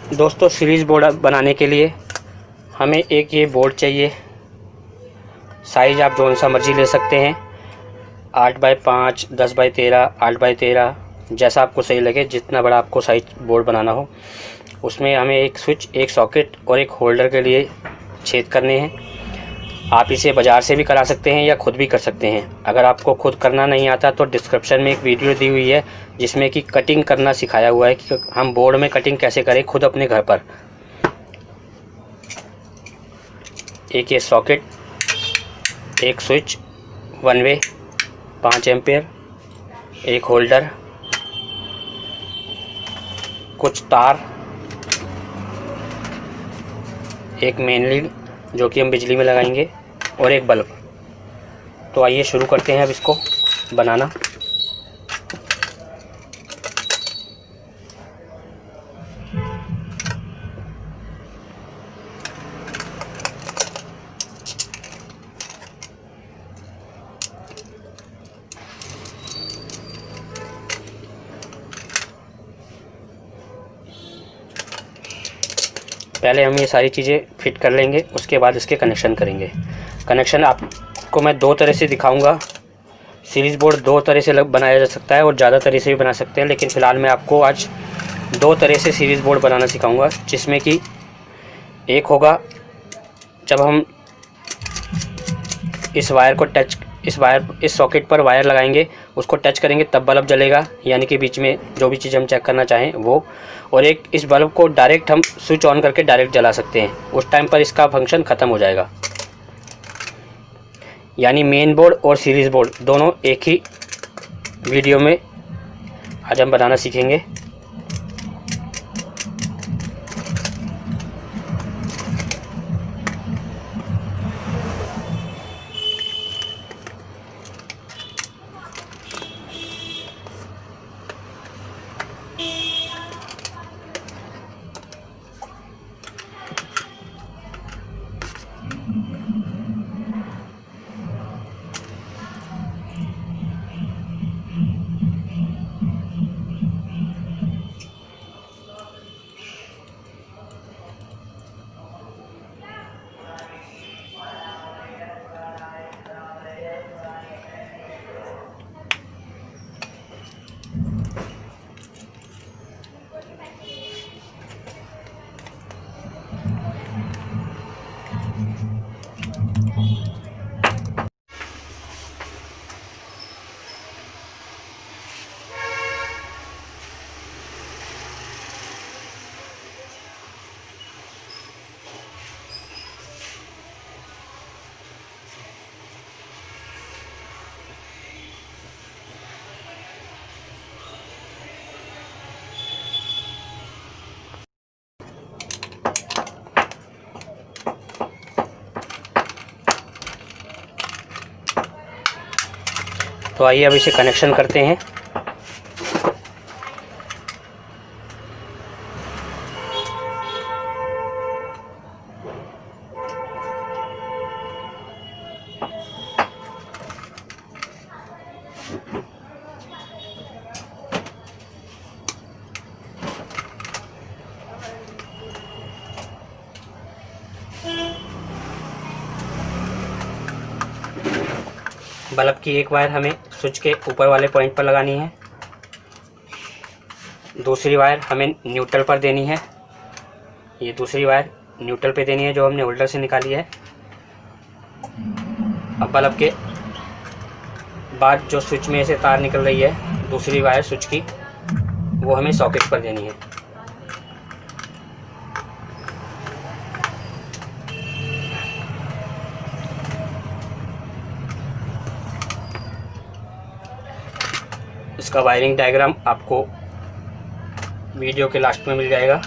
दोस्तों series board बनाने के लिए हमें एक ये बोर्ड चाहिए। साइज़ आप जो सा मर्ज़ी ले सकते हैं, 8x5, 10x13, 8x13, जैसा आपको सही लगे, जितना बड़ा आपको साइज बोर्ड बनाना हो। उसमें हमें एक स्विच, एक सॉकेट और एक होल्डर के लिए छेद करने हैं। आप इसे बाज़ार से भी करा सकते हैं या खुद भी कर सकते हैं। अगर आपको खुद करना नहीं आता तो डिस्क्रिप्शन में एक वीडियो दी हुई है जिसमें कि कटिंग करना सिखाया हुआ है कि हम बोर्ड में कटिंग कैसे करें खुद अपने घर पर। एक ये सॉकेट, एक स्विच 1 वे 5 एम्पेयर, एक होल्डर, कुछ तार, एक मेन लीड जो कि हम बिजली में लगाएंगे और एक बल्ब। तो आइए शुरू करते हैं अब इसको बनाना। पहले हम ये सारी चीज़ें फिट कर लेंगे, उसके बाद इसके कनेक्शन करेंगे। कनेक्शन आपको मैं दो तरह से दिखाऊंगा। सीरीज़ बोर्ड दो तरह से बनाया जा सकता है और ज़्यादा तरह से भी बना सकते हैं, लेकिन फ़िलहाल मैं आपको आज दो तरह से सीरीज़ बोर्ड बनाना सिखाऊंगा। जिसमें कि एक होगा जब हम इस वायर को इस सॉकेट पर वायर लगाएंगे, उसको टच करेंगे तब बल्ब जलेगा, यानी कि बीच में जो भी चीज़ हम चेक करना चाहें वो। और एक इस बल्ब को डायरेक्ट हम स्विच ऑन करके डायरेक्ट जला सकते हैं, उस टाइम पर इसका फंक्शन ख़त्म हो जाएगा। यानी मेन बोर्ड और सीरीज़ बोर्ड दोनों एक ही वीडियो में आज हम बनाना सीखेंगे। तो आइए अब इसे कनेक्शन करते हैं। बल्ब की एक वायर हमें स्विच के ऊपर वाले पॉइंट पर लगानी है, दूसरी वायर हमें न्यूट्रल पर देनी है। ये दूसरी वायर न्यूट्रल पे देनी है जो हमने होल्डर से निकाली है। अब बल्ब के बाद जो स्विच में से तार निकल रही है, दूसरी वायर स्विच की, वो हमें सॉकेट पर देनी है। इसका वायरिंग डायग्राम आपको वीडियो के लास्ट में मिल जाएगा।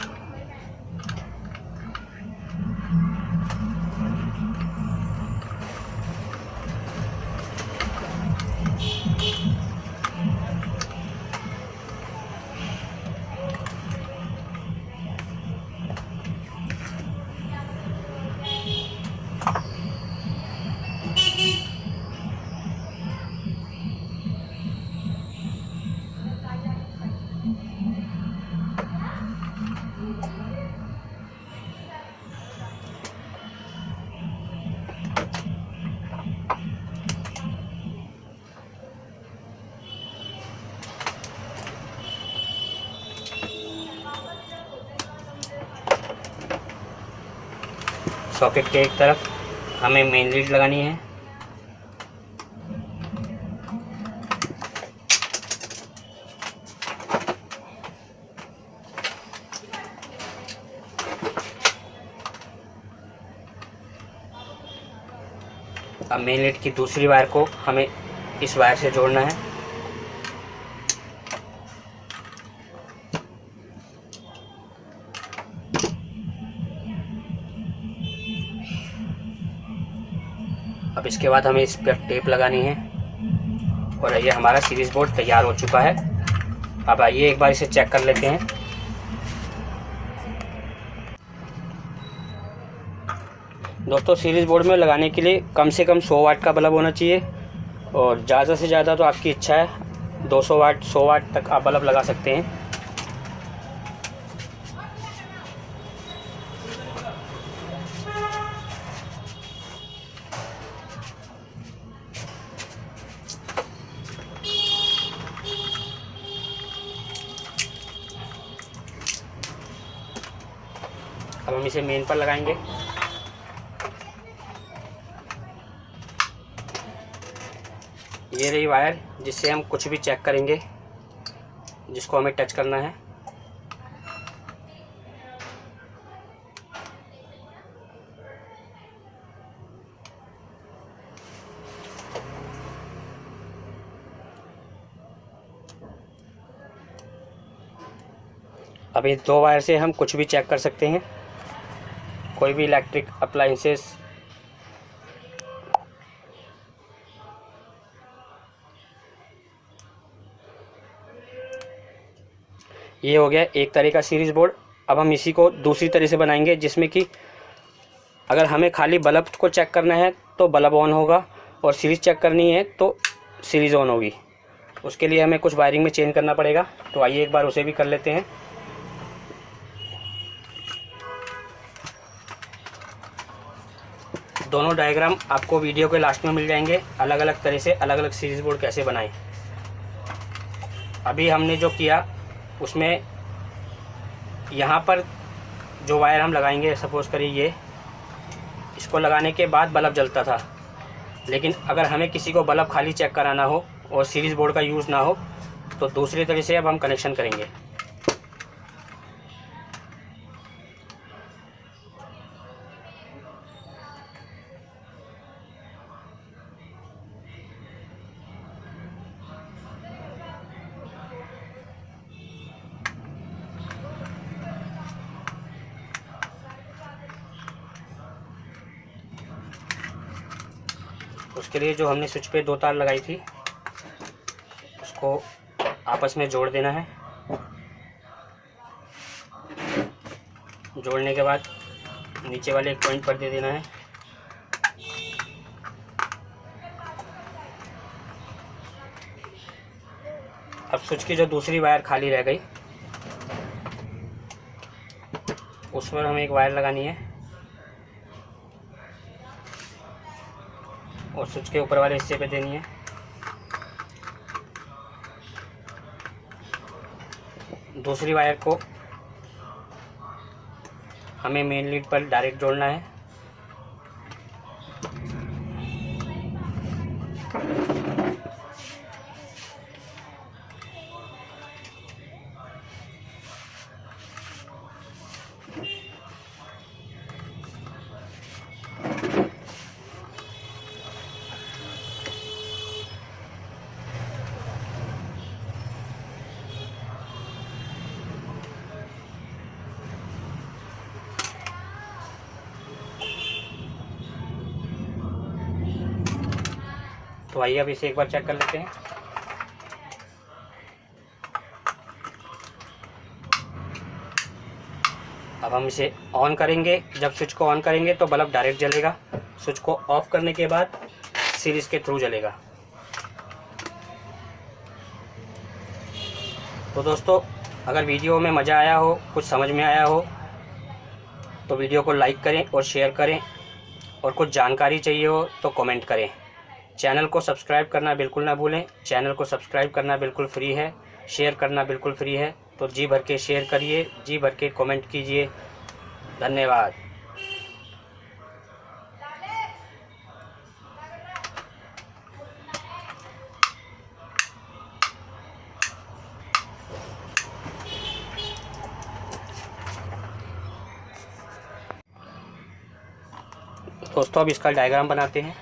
सॉकेट के एक तरफ हमें मेन लीड लगानी है। अब मेन लीड की दूसरी वायर को हमें इस वायर से जोड़ना है। अब इसके बाद हमें इस पर टेप लगानी है और ये हमारा सीरीज बोर्ड तैयार हो चुका है। अब आइए एक बार इसे चेक कर लेते हैं। दोस्तों, सीरीज बोर्ड में लगाने के लिए कम से कम 100 वाट का बल्ब होना चाहिए और ज़्यादा से ज़्यादा तो आपकी इच्छा है 200 वाट 100 वाट तक आप बल्ब लगा सकते हैं। अब हम इसे मेन पर लगाएंगे। ये रही वायर जिससे हम कुछ भी चेक करेंगे, जिसको हमें टच करना है। अब इन 2 वायर से हम कुछ भी चेक कर सकते हैं, कोई भी इलेक्ट्रिक अप्लायंसेस। ये हो गया एक तरह का सीरीज बोर्ड। अब हम इसी को दूसरी तरह से बनाएंगे, जिसमें कि अगर हमें खाली बल्ब को चेक करना है तो बल्ब ऑन होगा और सीरीज चेक करनी है तो सीरीज ऑन होगी। उसके लिए हमें कुछ वायरिंग में चेंज करना पड़ेगा, तो आइए एक बार उसे भी कर लेते हैं। दोनों डायग्राम आपको वीडियो के लास्ट में मिल जाएंगे, अलग अलग तरह से अलग अलग सीरीज बोर्ड कैसे बनाएं। अभी हमने जो किया उसमें यहाँ पर जो वायर हम लगाएंगे, सपोज़ करिए ये, इसको लगाने के बाद बल्ब जलता था। लेकिन अगर हमें किसी को बल्ब खाली चेक कराना हो और सीरीज बोर्ड का यूज़ ना हो तो दूसरी तरह से अब हम कनेक्शन करेंगे। उसके लिए जो हमने स्विच पे 2 तार लगाई थी उसको आपस में जोड़ देना है। जोड़ने के बाद नीचे वाले एक पॉइंट पर दे देना है। अब स्विच की जो दूसरी वायर खाली रह गई उस पर हमें एक वायर लगानी है और स्विच के ऊपर वाले हिस्से पे देनी है। दूसरी वायर को हमें मेन लीड पर डायरेक्ट जोड़ना है। तो आइए अब इसे एक बार चेक कर लेते हैं। अब हम इसे ऑन करेंगे। जब स्विच को ऑन करेंगे तो बल्ब डायरेक्ट जलेगा, स्विच को ऑफ करने के बाद सीरीज के थ्रू जलेगा। तो दोस्तों, अगर वीडियो में मज़ा आया हो, कुछ समझ में आया हो तो वीडियो को लाइक करें और शेयर करें, और कुछ जानकारी चाहिए हो तो कमेंट करें। चैनल को सब्सक्राइब करना बिल्कुल ना भूलें। चैनल को सब्सक्राइब करना बिल्कुल फ्री है, शेयर करना बिल्कुल फ्री है। तो जी भर के शेयर करिए, जी भर के कमेंट कीजिए। धन्यवाद। दोस्तों अब इसका डायग्राम बनाते हैं।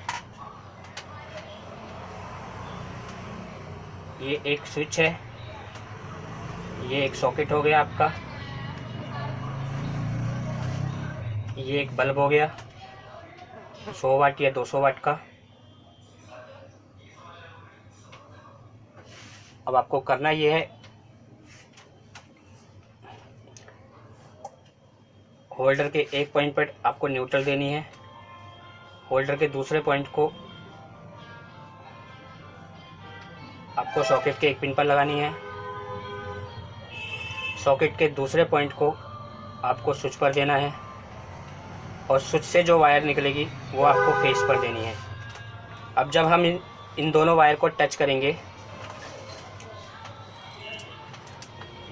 ये एक स्विच है, ये एक सॉकेट हो गया आपका, ये एक बल्ब हो गया 100 वाट या 200 वाट का। अब आपको करना ये है, होल्डर के एक पॉइंट पर आपको न्यूट्रल देनी है, होल्डर के दूसरे पॉइंट को आपको सॉकेट के एक पिन पर लगानी है, सॉकेट के दूसरे पॉइंट को आपको स्विच पर देना है और स्विच से जो वायर निकलेगी वो आपको फेस पर देनी है। अब जब हम इन दोनों वायर को टच करेंगे,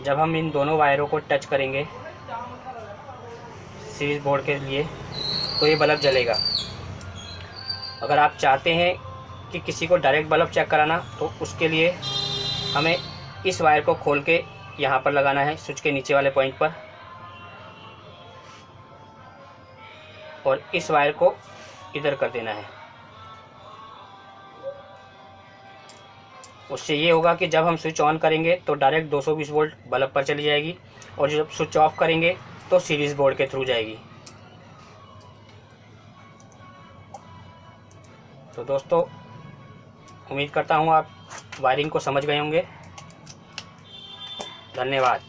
जब हम इन दोनों वायरों को टच करेंगे सीरीज बोर्ड के लिए, तो ये बल्ब जलेगा। अगर आप चाहते हैं कि किसी को डायरेक्ट बल्ब चेक कराना, तो उसके लिए हमें इस वायर को खोल के यहाँ पर लगाना है स्विच के नीचे वाले पॉइंट पर, और इस वायर को इधर कर देना है। उससे ये होगा कि जब हम स्विच ऑन करेंगे तो डायरेक्ट 220 वोल्ट बल्ब पर चली जाएगी, और जब स्विच ऑफ करेंगे तो सीरीज बोर्ड के थ्रू जाएगी। तो दोस्तों उम्मीद करता हूँ आप वायरिंग को समझ गए होंगे। धन्यवाद।